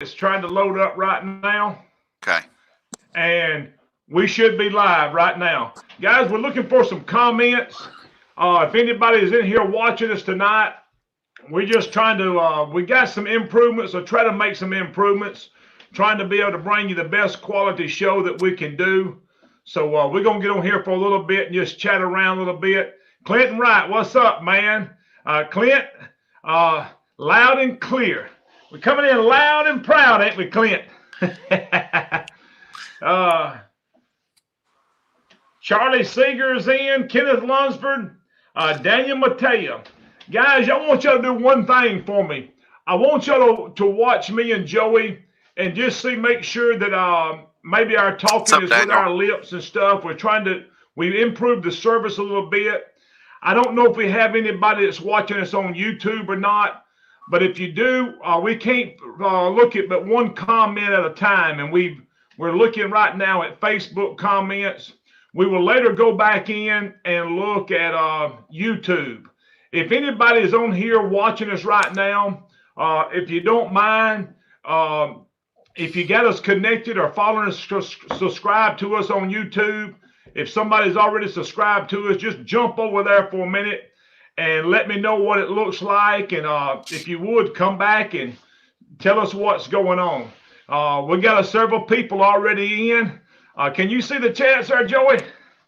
It's trying to load up right now. Okay. And we should be live right now. Guys, we're looking for some comments. If anybody is in here watching us tonight, we're just trying to, we got some improvements, so try to make some improvements, trying to be able to bring you the best quality show that we can do. So we're going to get on here for a little bit and just chat around a little bit. Clinton Wright, what's up, man? Clint, loud and clear. We're coming in loud and proud, ain't we, Clint? Charlie Seeger's in, Kenneth Lunsford, Daniel Mateo. Guys, I want y'all to do one thing for me. I want y'all to watch me and Joey and just make sure that maybe our talking is with our lips and stuff. We improved the service a little bit. I don't know if we have anybody that's watching us on YouTube or not. But if you do, we can't look at but one comment at a time. And we're looking right now at Facebook comments. We will later go back in and look at YouTube. If anybody is on here watching us right now, if you don't mind, if you got us connected or following us, subscribe to us on YouTube. If somebody's already subscribed to us, just jump over there for a minute and let me know what it looks like. And if you would, come back and tell us what's going on. We got several people already in. Can you see the chat, sir, Joey?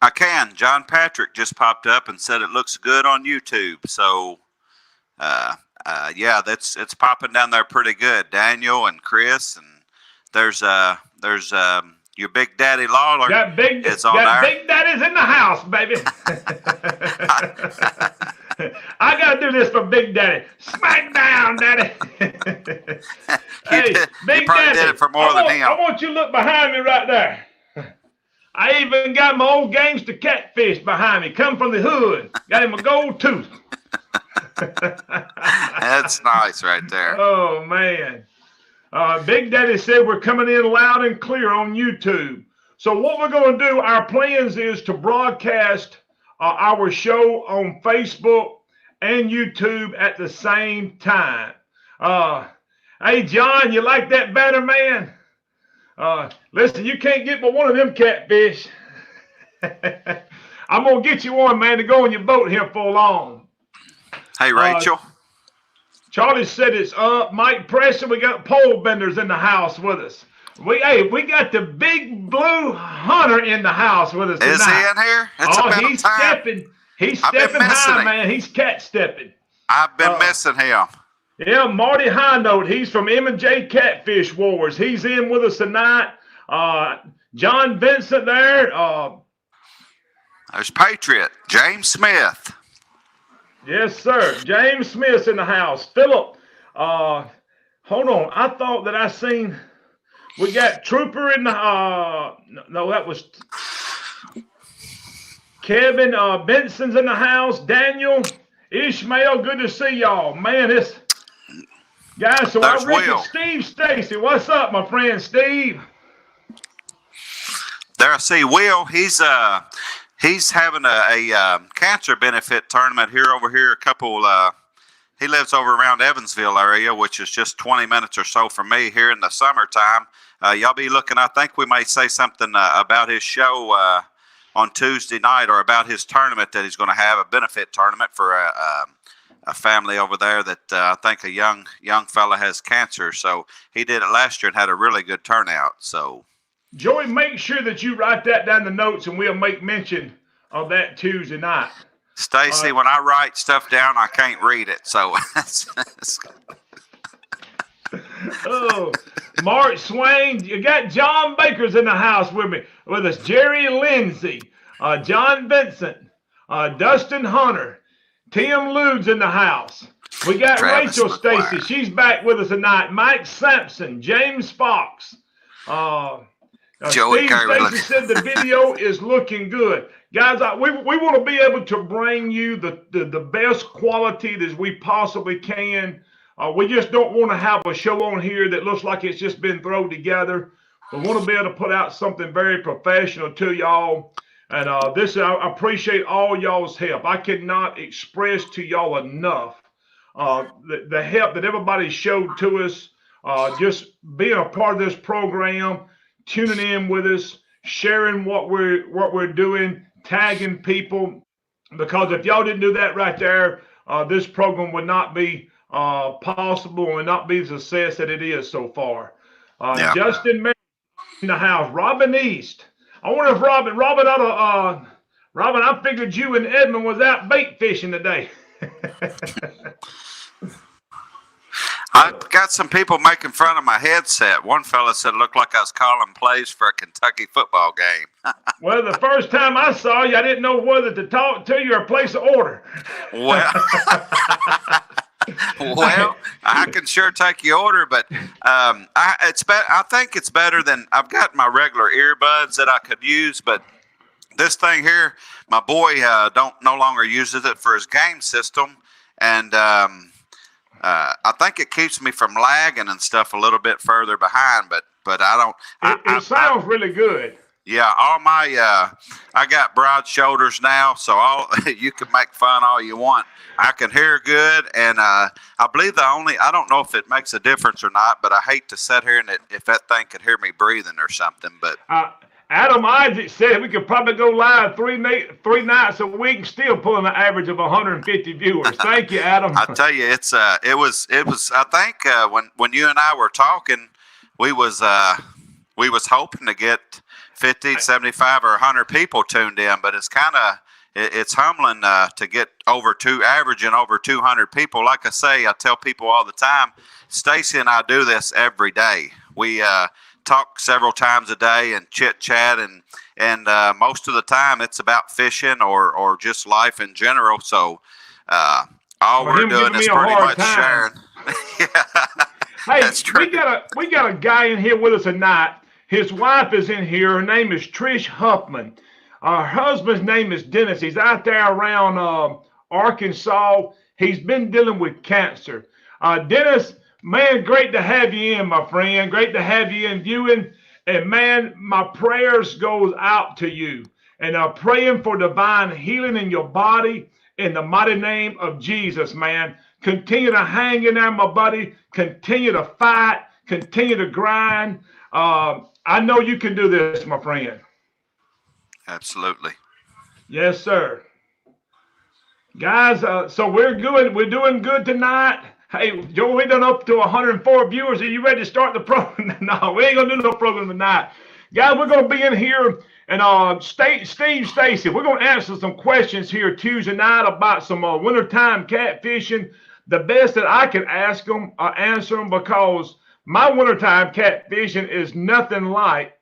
I can. John Patrick just popped up and said it looks good on YouTube. So, yeah, it's popping down there pretty good. Daniel and Chris, and there's your Big Daddy Lawler. It's on there. Big Daddy's in the house, baby. I gotta do this for Big Daddy. Smack down, Daddy. Hey, Big Daddy. Did it for more than him. I want you to look behind me right there. I even got my old gangster catfish behind me. Come from the hood. Got him a gold tooth. That's nice right there. Oh, man. Big Daddy said we're coming in loud and clear on YouTube. So what we're going to do, our plans is to broadcast our show on Facebook and YouTube at the same time. Hey, John, you like that better, man? Listen, you can't get but one of them catfish. I'm going to get you one, man, to go on your boat here for long. Hey, Rachel. Charlie said it's up. Mike Preston, we got pole benders in the house with us. We got the big blue hunter in the house with us tonight. Is he in here? He's stepping. He's stepping high, man. He's cat stepping. I've been missing him. Yeah, Marty High Note. He's from M&J Catfish Wars. He's in with us tonight. John Vincent there. There's Patriot, James Smith. Yes, sir. James Smith's in the house. Philip, hold on. I thought that I seen, we got Trooper in the, no, that was Kevin Benson's in the house. Daniel, Ishmael, good to see y'all. Man, guys, so I'm Richard. Steve Stacy. What's up, my friend Steve? There I see Will. He's having a cancer benefit tournament over here. He lives over around Evansville area, which is just 20 minutes or so from me here in the summertime. Y'all be looking. I think we may say something about his show on Tuesday night, or about his tournament that he's going to have, a benefit tournament for a family over there that I think a young fella has cancer. So he did it last year and had a really good turnout. So. Joey, make sure that you write that down in the notes, and we'll make mention of that Tuesday night. Stacy, when I write stuff down, I can't read it. So. Oh, Mark Swain, you got John Baker's in the house with us. Jerry Lindsay, John Vincent, Dustin Hunter, Tim Lude's in the house. We got Travis Rachel McGuire. Stacy. She's back with us tonight. Mike Sampson, James Fox. Joey Steve Stacy said the video is looking good. Guys, we want to be able to bring you the best quality that we possibly can. We just don't want to have a show on here that looks like it's just been thrown together. We want to be able to put out something very professional to y'all. And I appreciate all y'all's help. I cannot express to y'all enough the help that everybody showed to us just being a part of this program, tuning in with us, sharing what we're doing, tagging people. Because if y'all didn't do that right there, this program would not be possible and would not be the success that it is so far. Yeah. Justin Mary in the house. Robin East. I wonder if Robin ought to, Robin, I figured you and Edmund was out bait fishing today. I got some people making fun of my headset. One fella said it looked like I was calling plays for a Kentucky football game. Well, the first time I saw you, I didn't know whether to talk to you or place an order. Well, well, I can sure take your order, but I think it's better than I've got my regular earbuds that I could use, but this thing here, my boy no longer uses it for his game system, and I think it keeps me from lagging and stuff a little bit further behind, but I don't. It sounds really good. Yeah, all my I got broad shoulders now, so you can make fun all you want. I can hear good, and I believe I don't know if it makes a difference or not, but I hate to sit here and if that thing could hear me breathing or something. But Adam Isaac said we could probably go live three nights a week and still pulling an average of 150 viewers. Thank you, Adam. I tell you, it was. I think when you and I were talking, we was hoping to get 50, 75, or 100 people tuned in, but it's humbling to get averaging over 200 people. Like I say, I tell people all the time, Stacy and I do this every day. We talk several times a day and chit chat, and most of the time it's about fishing or just life in general. So all we're doing is pretty much sharing. Yeah, hey, that's true. we got a guy in here with us tonight. His wife is in here. Her name is Trish Huffman. Her husband's name is Dennis. He's out there around Arkansas. He's been dealing with cancer. Dennis, man, great to have you in, my friend. Great to have you in viewing. And man, my prayers goes out to you. And I'm praying for divine healing in your body in the mighty name of Jesus, man. Continue to hang in there, my buddy. Continue to fight. Continue to grind. I know you can do this, my friend. Absolutely. Yes, sir. Guys, so we're doing good tonight. Hey, Joe, we done up to 104 viewers. Are you ready to start the program? No, we ain't gonna do no program tonight. Guys, we're gonna be in here and Steve Stacy, we're gonna answer some questions here Tuesday night about some wintertime catfishing. The best that I can answer them because my wintertime catfishing is nothing like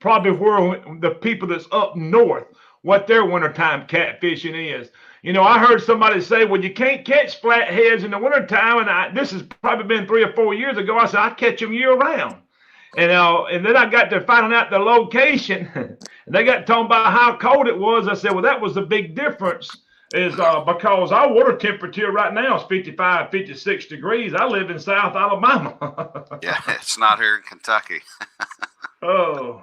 probably where the people that's up north, what their wintertime catfishing is. You know, I heard somebody say, well, you can't catch flatheads in the wintertime. And this has probably been 3 or 4 years ago. I said, I catch them year round. And then I got to finding out the location. And they got talking about how cold it was. I said, well, that was the big difference is because our water temperature right now is 55, 56 degrees. I live in South Alabama. Yeah, it's not here in Kentucky. Oh.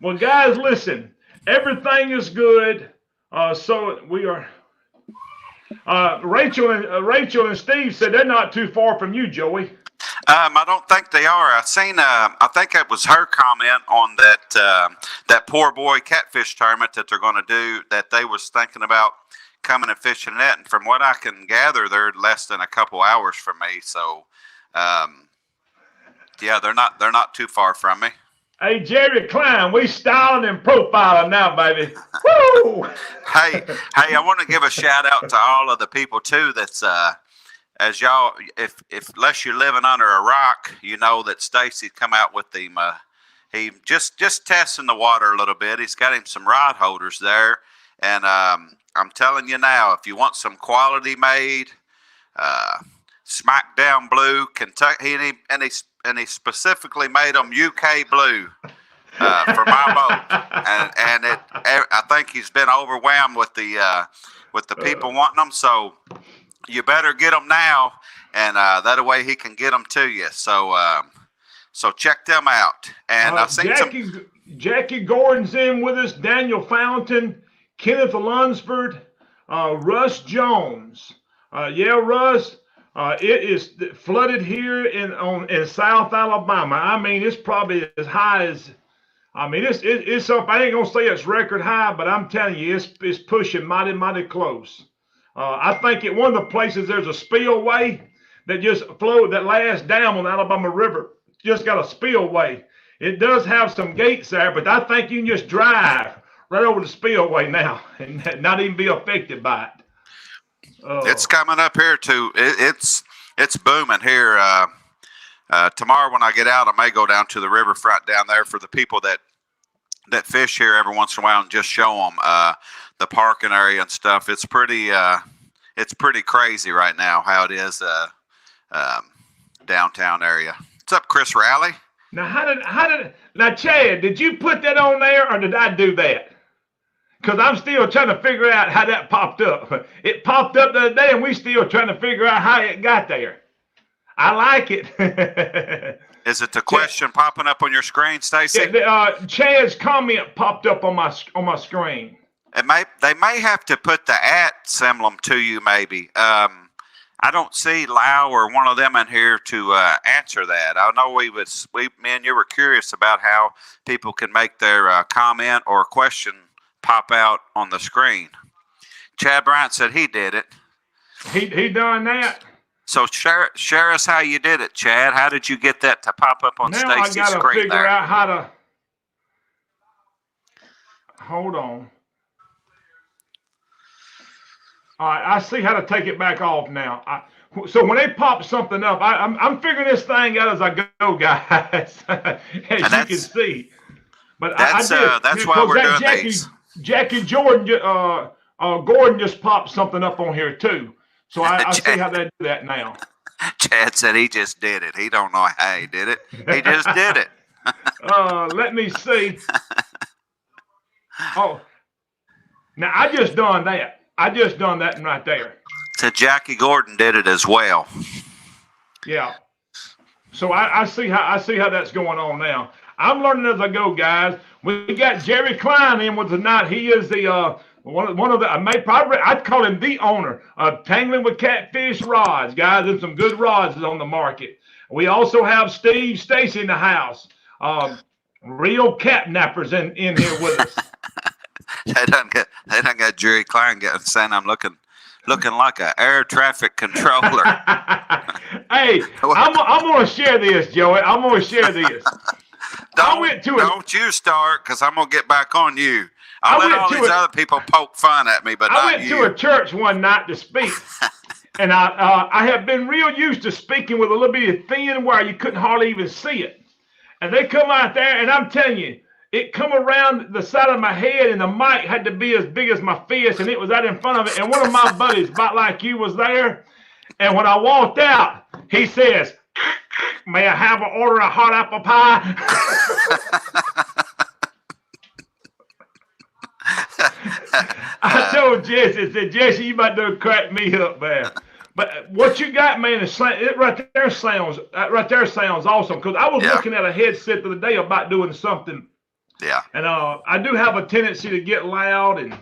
Well, guys, listen. Everything is good. So we are. Rachel and Steve said they're not too far from you, Joey. I don't think they are. I think it was her comment on that poor boy catfish tournament that they're going to do. That they was thinking about coming and fishing that, and from what I can gather, they're less than a couple hours from me. So, yeah, they're not too far from me. Hey, Jerry Klein, we styling and profiling now, baby. Woo! Hey, I want to give a shout out to all of the people too. That's as y'all, if unless you're living under a rock, you know that Stacy come out with him. He just testing the water a little bit. He's got him some rod holders there, and I'm telling you now, if you want some quality made, Smackdown Blue, Kentucky, and he specifically made them UK blue for my boat, and I think he's been overwhelmed with the people wanting them. So you better get them now, and that way he can get them to you. So check them out. And I've seen Jackie Gordon's in with us, Daniel Fountain, Kenneth Lunsford, Russ Jones. Yeah, Russ. It is flooded here in South Alabama. I mean, it's probably as high as. I mean, it's up. I ain't gonna say it's record high, but I'm telling you, it's pushing mighty close. I think at one of the places there's a spillway that just flowed. That last dam on the Alabama River just got a spillway. It does have some gates there, but I think you can just drive right over the spillway now and not even be affected by it. It's coming up here too. It's booming here. Tomorrow when I get out, I may go down to the riverfront down there for the people that fish here every once in a while and just show them the parking area and stuff. It's pretty crazy right now how it is downtown area. What's up, Chris Rowley? Now Chad, did you put that on there or did I do that? Because I'm still trying to figure out how that popped up. It popped up the other day, and we still trying to figure out how it got there. I like it. Is it the question popping up on your screen, Stacy? Chad's comment popped up on my screen. They may have to put the @ to you, maybe. I don't see Lau or one of them in here to answer that. I know me and you were curious about how people can make their comment or question pop out on the screen. Chad Bryant said he did it. He done that. So share us how you did it, Chad. How did you get that to pop up on Stacy's screen? Now I gotta figure out how to. Hold on. All right, I see how to take it back off now. So when they pop something up, I'm figuring this thing out as I go, guys. As you can see. But that's why we're doing these. Jackie Gordon just popped something up on here too. So I see how they do that now. Chad said he just did it. He don't know how he did it. He just did it. Let me see. Oh, now I just done that. I just done that right there. So Jackie Gordon did it as well. Yeah. So I see how that's going on now. I'm learning as I go, guys. We got Jerry Klein in with tonight. He is the one of the I'd call him the owner of Tangling with Catfish Rods, guys, and some good rods is on the market. We also have Steve Stacy in the house. Real catnappers in here with us. They done got Jerry Klein saying I'm looking like an air traffic controller. Hey, I'm going to share this, Joey. I'm going to share this. Don't you start, because I'm going to get back on you. I'll let all these other people poke fun at me, but not you. I went to a church one night to speak, and I have been real used to speaking with a little bit of thin wire. You couldn't hardly even see it. And they come out there, and I'm telling you, it come around the side of my head, and the mic had to be as big as my fist, and it was out in front of it. And one of my buddies, about like you, was there. And when I walked out, he says, "May I have an order of hot apple pie?" I told Jesse, I said, "Jesse, you about to crack me up, man." But what you got, man, is it right there sounds awesome. Because I was looking at a headset the other day about doing something. Yeah. And I do have a tendency to get loud, and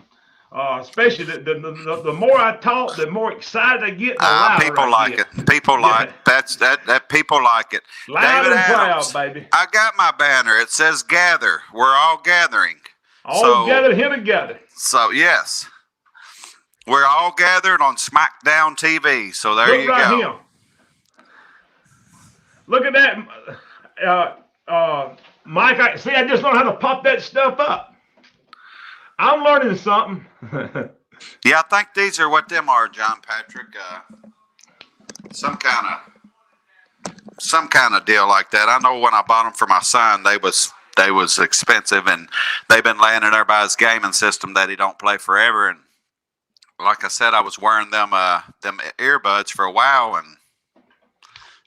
especially the more I talk, the more excited I get. The louder people like it. People like that. People like it. Loud David and Adams, proud, baby. I got my banner. It says "Gather." We're all gathering. All gathered here together. So yes, we're all gathered on SmackDown TV. So there you go. Here. Look at that, Mike. I just learned how to pop that stuff up. I'm learning something. Yeah, I think these are what them are, John Patrick. Some kind of deal like that. I know when I bought them for my son, they was expensive, and they've been laying in everybody's gaming system that he don't play forever. And like I said, I was wearing them earbuds for a while, and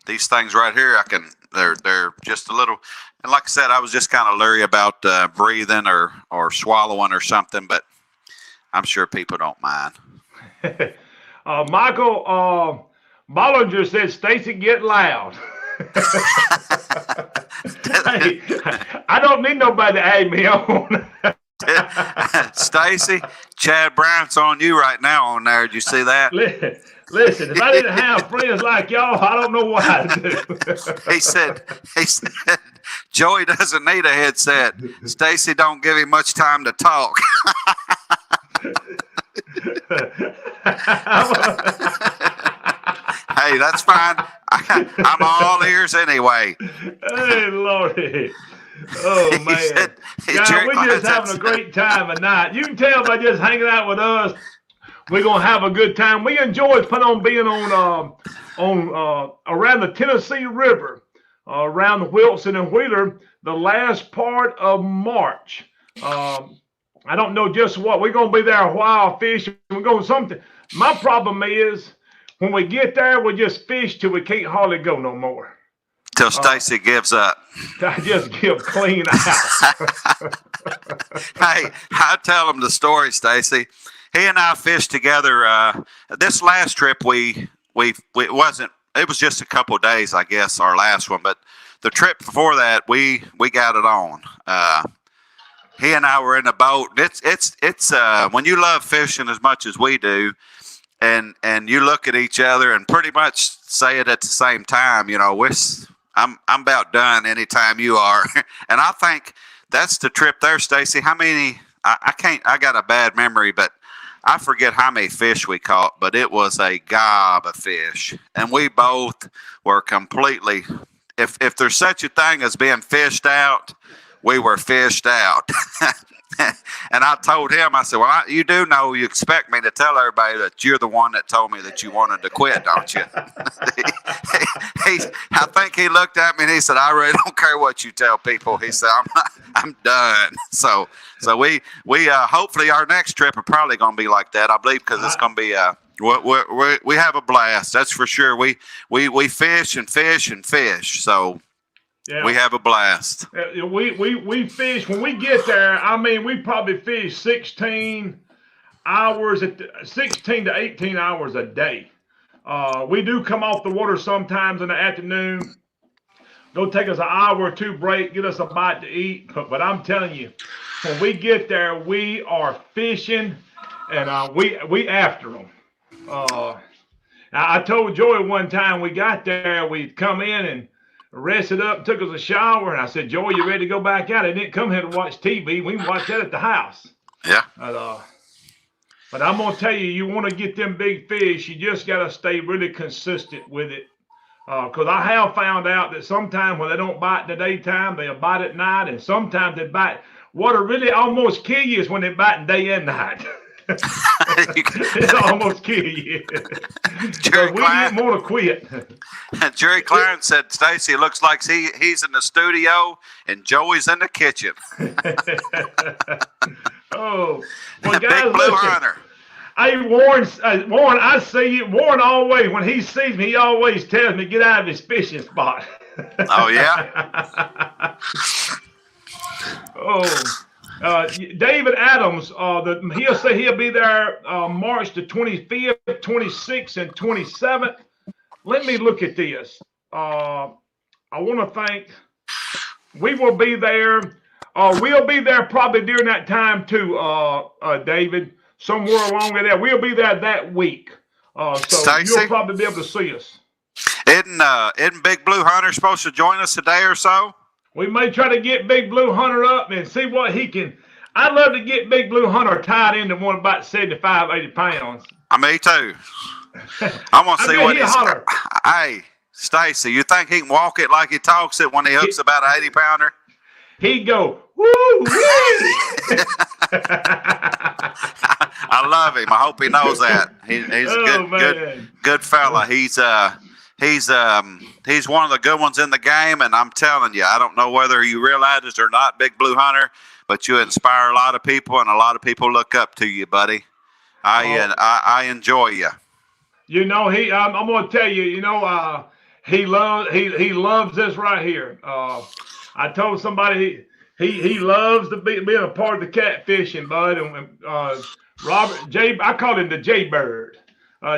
these things right here, they're just a little. And like I said, I was just kind of leery about breathing or swallowing or something, but I'm sure people don't mind. Michael Bollinger said, "Stacy, get loud." Hey, I don't need nobody to add me on. Stacy, Chad Bryant's on you right now on there. Did you see that? Listen, if I didn't have friends like y'all, I don't know what I'd do. he said, Joey doesn't need a headset. Stacy don't give him much time to talk. Hey, that's fine. I'm all ears anyway. Hey, Lordy. Oh, man. Guys, we're just having a great time tonight. You can tell by just hanging out with us, we're going to have a good time. We enjoy being on around the Tennessee River, around the Wilson and Wheeler, the last part of March. I don't know just what. We're going to be there a while fishing. We're going something. My problem is when we get there, we just fish till we can't hardly go no more. Till Stacy gives up. I just give clean out. Hey, I tell him the story, Stacy. He and I fished together. This last trip, it was just a couple of days, I guess, our last one. But the trip before that, we got it on. He and I were in a boat. It's when you love fishing as much as we do, and you look at each other and pretty much say it at the same time. You know, I'm about done anytime you are. And I think that's the trip there, Stacy. How many? I got a bad memory, but I forget how many fish we caught, but it was a gob of fish. And we both were completely, if there's such a thing as being fished out, we were fished out. And I told him, I said, well, you do know you expect me to tell everybody that you're the one that told me that you wanted to quit, don't you? I think he looked at me and he said, I really don't care what you tell people. He said, I'm done. So we hopefully our next trip are probably going to be like that, I believe, because it's going to be we have a blast. That's for sure. We fish and fish and fish. So yeah. We have a blast. We fish when we get there. I mean, we probably fish 16 to 18 hours a day. We do come off the water sometimes in the afternoon. Go take us an hour or two break, get us a bite to eat. But I'm telling you, when we get there, we are fishing, and we after them. I told Joey one time we got there, we'd come in and rested up, took us a shower, and I said, Joey, you ready to go back out? He didn't come here to watch TV. We can watch that at the house. Yeah. But I'm going to tell you, you want to get them big fish, you just got to stay really consistent with it. Because I have found out that sometimes when they don't bite in the daytime, they'll bite at night, and sometimes they bite. What'll really almost kill you is when they bite in day and night. It'll almost kill you. Jerry we didn't want to quit. Jerry Clarence said, Stacy, it looks like he's in the studio and Joey's in the kitchen. Oh, well, guys, Big Blue Hunter. Hey, Warren, I see you. Warren always, when he sees me, he always tells me, get out of his fishing spot. Oh, yeah? David Adams, he'll say he'll be there March the 25th, 26th, and 27th. Let me look at this. I want to think we will be there. We'll be there probably during that time too, David. Somewhere along there, we'll be there that week. So Stacey, you'll probably be able to see us. Isn't Big Blue Hunter supposed to join us today or so? We may try to get Big Blue Hunter up and see what he can. I'd love to get Big Blue Hunter tied into one about 75, 80 pounds. Me too. I want to see what he's. Hey, Stacy, you think he can walk it like he talks it when he hooks about an 80-pounder? He'd go, woo, woo. I love him. I hope he knows that. He's a good fella. He's one of the good ones in the game, and I'm telling you, I don't know whether you realize it or not, Big Blue Hunter, but you inspire a lot of people, and a lot of people look up to you, buddy. I enjoy you. You know, I'm going to tell you, he loves this right here. I told somebody he loves being a part of the catfishing, bud. And Robert J, I call him the J Bird.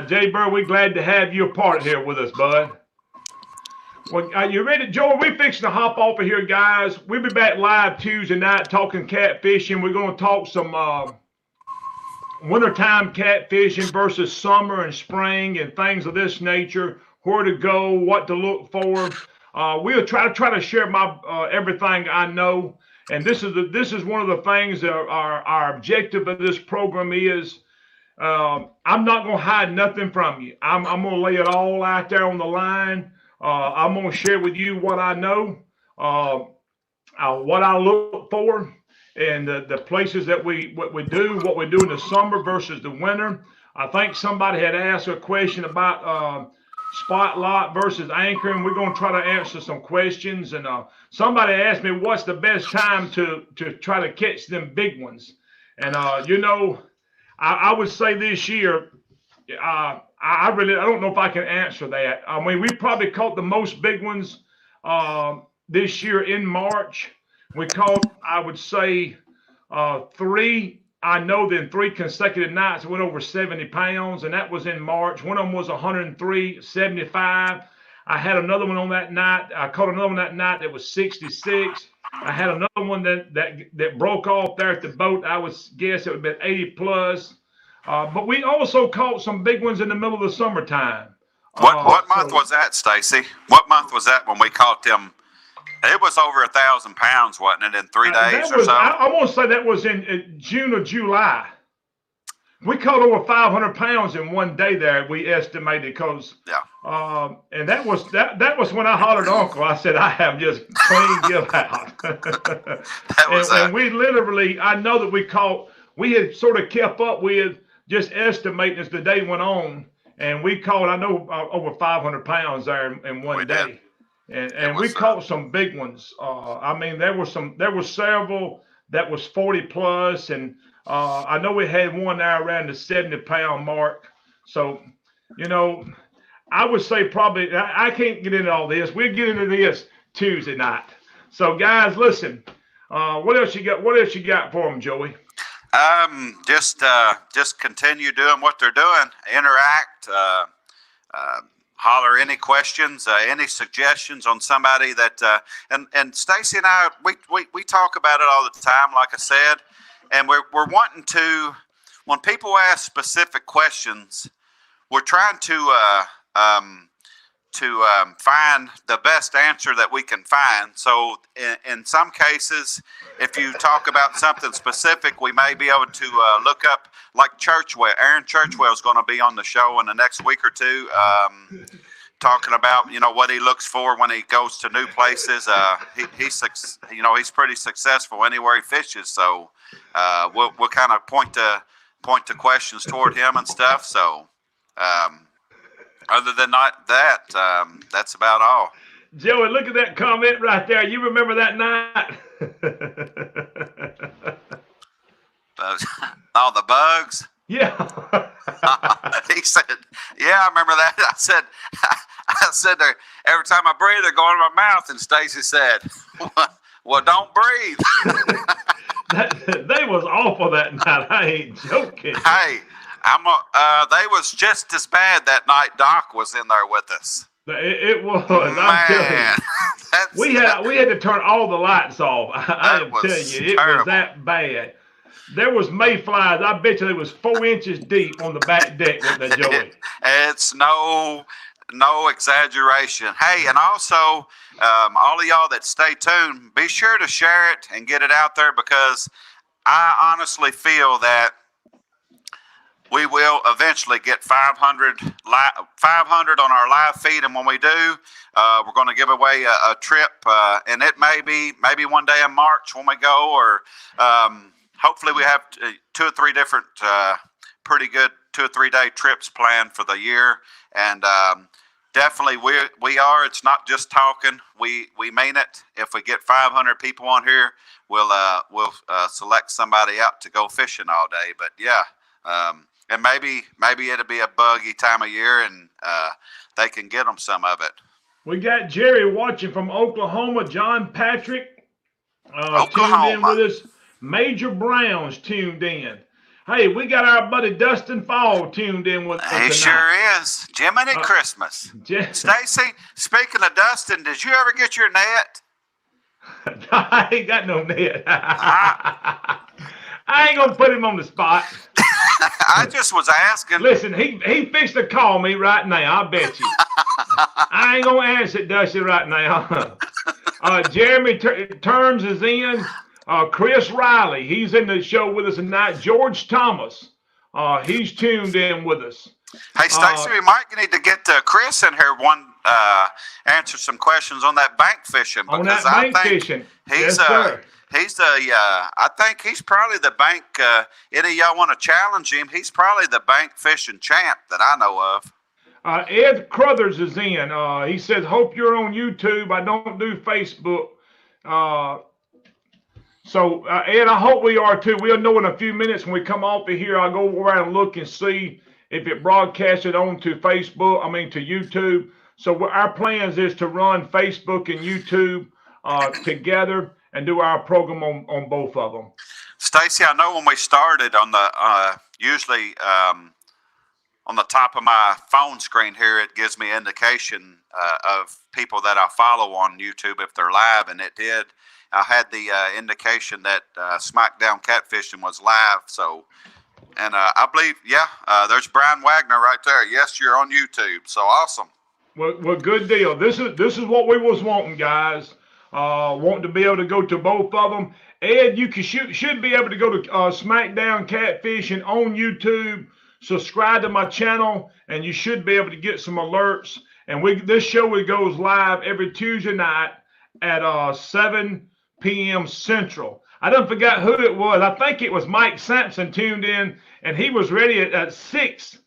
J Bird, we're glad to have you a part here with us, bud. Well, you ready, Joel? We're fixing to hop off of here, guys. We'll be back live Tuesday night talking catfishing. We're going to talk some wintertime catfishing versus summer and spring and things of this nature, where to go, what to look for. We'll try to share my everything I know. And this is one of the things that our objective of this program is. I'm not going to hide nothing from you. I'm going to lay it all out there on the line. I'm going to share with you what I know, what I look for, and the places that what we do in the summer versus the winter. I think somebody had asked a question about spotlight versus anchoring. We're going to try to answer some questions. And somebody asked me what's the best time to try to catch them big ones. And I would say this year, I don't know if I can answer that. I mean, we probably caught the most big ones this year in March. We caught, I would say, three. I know that in 3 consecutive nights went over 70 pounds, and that was in March. One of them was 103.75. I had another one on that night. I caught another one that night that was 66. I had another one that broke off there at the boat. I would guess it would have been 80 plus. But we also caught some big ones in the middle of the summertime. What month was that, Stacy? What month was that when we caught them? It was over 1,000 pounds, wasn't it, in 3 days or so? I want to say that was in June or July. We caught over 500 pounds in one day there. We estimated because, and that was when I hollered Uncle. I said, I have just clean give out. And we literally, I know that we had sort of kept up with just estimating as the day went on, and we caught, I know, over 500 pounds there in one day. And we caught some big ones. I mean, there were several that was 40 plus, and I know we had one there around the 70-pound mark. So, I would say probably, I can't get into all this. We'll get into this Tuesday night. So, guys, listen. What else you got? What else you got for them, Joey? Just continue doing what they're doing. Interact. Holler any questions, any suggestions on somebody that, and Stacy and I, we talk about it all the time, like I said, and we're wanting to, when people ask specific questions, we're trying to find the best answer that we can find. So in some cases, if you talk about something specific, we may be able to look up, like Churchwell. Aaron Churchwell is going to be on the show in the next week or two, talking about what he looks for when he goes to new places. He's pretty successful anywhere he fishes. So we'll kind of point the questions toward him and stuff. So other than that, that's about all. Joey, look at that comment right there. You remember that night? All the bugs? Yeah. He said, yeah, I remember that. I said there, every time I breathe, they're going in my mouth. And Stacy said, well, don't breathe. They was awful that night. I ain't joking. Hey, they was just as bad that night Doc was in there with us. It was. I'm telling you. We had to turn all the lights off. I am telling you, it was that bad. There was mayflies. I bet you there was 4 inches deep on the back deck with that, Joey. It's no exaggeration. Hey, and also, all of y'all that stay tuned, be sure to share it and get it out there, because I honestly feel that we will eventually get 500 on our live feed, and when we do, we're going to give away a trip, and it may be maybe one day in March when we go, or hopefully we have 2 or 3 different pretty good 2 or 3 day trips planned for the year, and definitely we are. It's not just talking. We mean it. If we get 500 people on here, we'll select somebody out to go fishing all day. But yeah. And maybe it'll be a buggy time of year, and they can get them some of it. We got Jerry watching from Oklahoma. John Patrick Oklahoma. tuned in with us. Major Brown's tuned in. Hey, we got our buddy Dustin Fall tuned in with us tonight. He sure is. Jiminy Christmas. Stacy, speaking of Dustin, did you ever get your net? I ain't got no net. I ain't going to put him on the spot. I just was asking. Listen, he fixed to call me right now. I bet you. I ain't gonna answer it, Dusty, right now. Jeremy Terms is in. Chris Riley, he's in the show with us tonight. George Thomas, he's tuned in with us. Hey, Stacy, we might need to get Chris in here answer some questions on that bank fishing, because on that bank fishing. He's yes, sir. I think he's probably the bank. Any of y'all want to challenge him? He's probably the bank fishing champ that I know of. Ed Crothers is in. He says, hope you're on YouTube. I don't do Facebook. So, Ed, I hope we are too. We'll know in a few minutes when we come off of here. I'll go around and look and see if it broadcasted on to Facebook, to YouTube. So our plans is to run Facebook and YouTube together and do our program on both of them. Stacy, I know when we started on the, usually on the top of my phone screen here, it gives me indication of people that I follow on YouTube if they're live, and it did. I had the indication that SmackDown Catfishing was live. So, and I believe, there's Brian Wagner right there. Yes, you're on YouTube. So awesome. Well, good deal. This is what we was wanting, guys. Wanting to be able to go to both of them. Ed, you should be able to go to SmackDown Catfishing on YouTube. Subscribe to my channel, and you should be able to get some alerts. And this show goes live every Tuesday night at 7 p.m. Central. I don't forget who it was. I think it was Mike Sampson tuned in, and he was ready at 6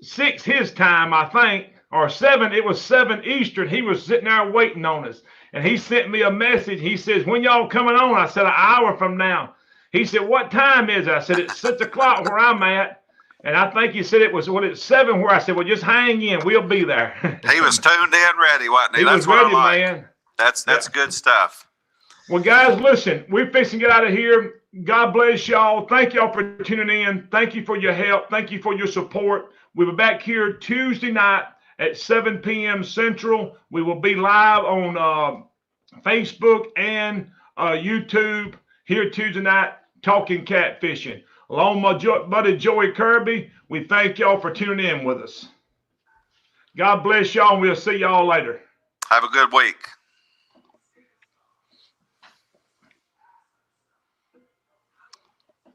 his time, I think, or 7. It was 7 Eastern. He was sitting there waiting on us, and he sent me a message. He says, when y'all coming on? I said, an hour from now. He said, what time is it? I said, it's 6 o'clock where I'm at. And I think he said it's 7 where I said, well, just hang in. We'll be there. He was tuned in ready, wasn't he? That's was ready, man. That's good stuff. Well, guys, listen, we're fixing to get out of here. God bless y'all. Thank y'all for tuning in. Thank you for your help. Thank you for your support. We'll be back here Tuesday night at 7 p.m. Central. We will be live on Facebook and YouTube here Tuesday night talking catfishing. Along with my buddy Joey Kirby, we thank y'all for tuning in with us. God bless y'all, and we'll see y'all later. Have a good week.